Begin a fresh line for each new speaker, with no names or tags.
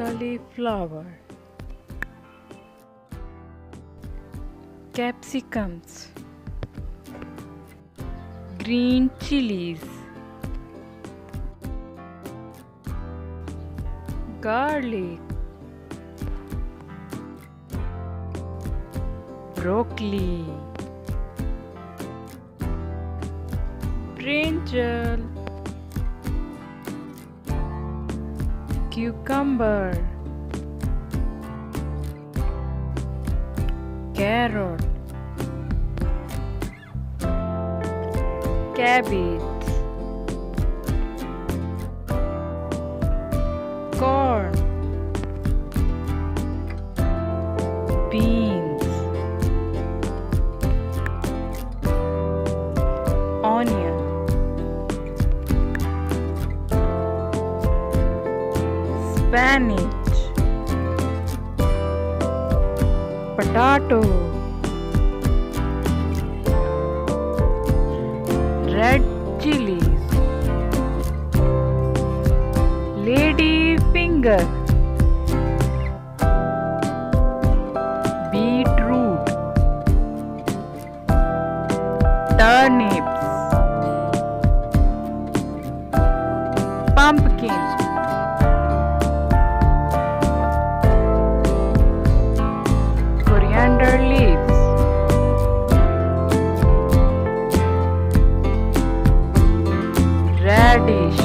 cauliflower, capsicums, green chilies, garlic, broccoli, brinjal, cucumber, carrot, cabbage, corn, beans, onion, spinach, potato, red chilies, lady finger, beetroot, turnips, pumpkin, coriander leaves, radish,